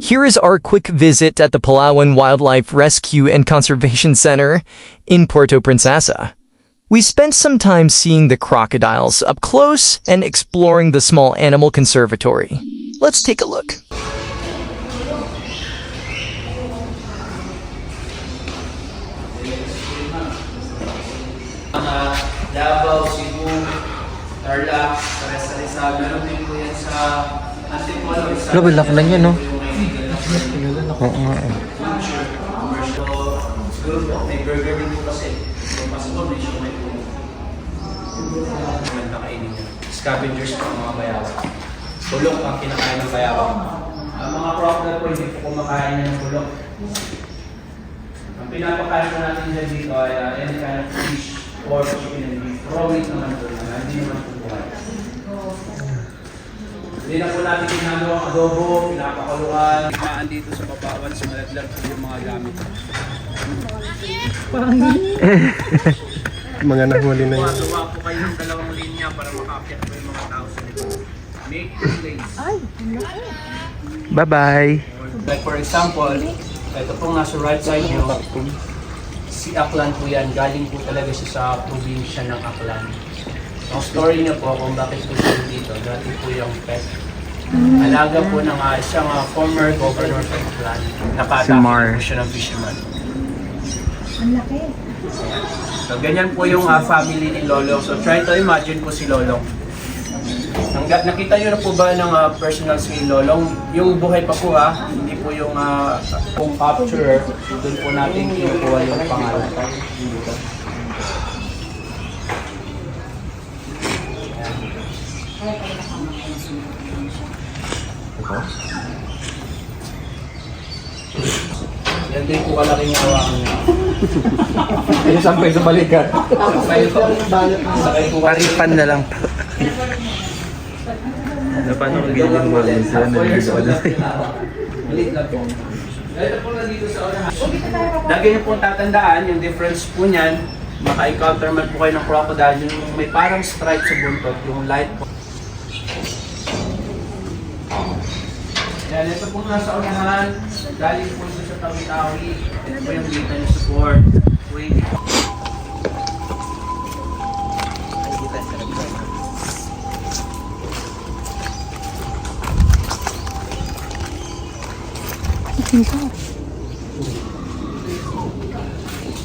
Here is our quick visit at the Palawan Wildlife Rescue and Conservation Center in Puerto Princesa. We spent some time seeing the crocodiles up close and exploring the small animal conservatory. Let's take a look. Davao, Cebu, Tarlac, Rizal, meron din po yan sa Antipolo. Grabe, laki lang yan, no? Oo nga eh. Siguro po, may burger din po kasi. Kung pasok may siya may po. Ang kakainin niya. Scavengers po ang mga bayawa. Bulok ang kinakain ng bayawa. Ang mga crocodile po, hindi po kumakain ng bulok. Ang pinapakain po natin dyan dito ay any kind of fish or chicken and beef. Raw meat naman po naman, hindi naman po buhay. Hindi na po natin ginagawa ang adobo, pinapakuluan. Kaan dito sa babawan, sumalat-lat po yung mga gamit. Mga nahuli na yun. Matuwa po kayo ng dalawang linya para makakit po yung mga tao sa nito. Make your place. Bye-bye. Like for example, ito pong nasa right side nyo, si Aklan po yan. Galing po talaga siya sa probinsya ng Aklan. Ang story niya po kung bakit po siya dito, dati po yung pet. Alaga po ng isang former governor ng Aklan. Nakatake po siya ng fisherman. Ang laki. So ganyan po yung family ni Lolong. So try to imagine po si Lolong. Nakita niyo na po ba ng personal si Lolong? Yung buhay pa po hindi po yung kung capturer, doon po natin kinukuha yung pangalan. Yan din po kalaking hawakan niya. Ay, sampay sa balikan. Sakay po Paripan na lang. Ano pa nung giling mo rin sila na Maliit lang po. Ito po na dito sa unahan. Lagi niyo pong tatandaan, yung difference po niyan, maka-encounter man po kayo ng crocodile, yung may parang stripe sa buntot, yung light po. Yan, ito po nasa unahan, galing po ito sa Tawi-Tawi, ito po yung data niyo support. Wait.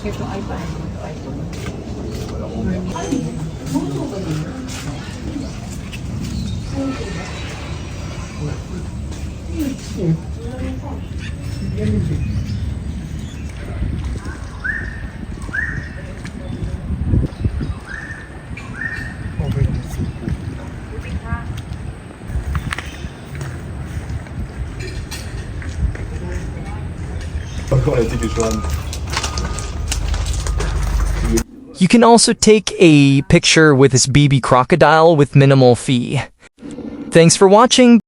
Ito iPad. You can also take a picture with this baby crocodile with minimal fee. Thanks for watching.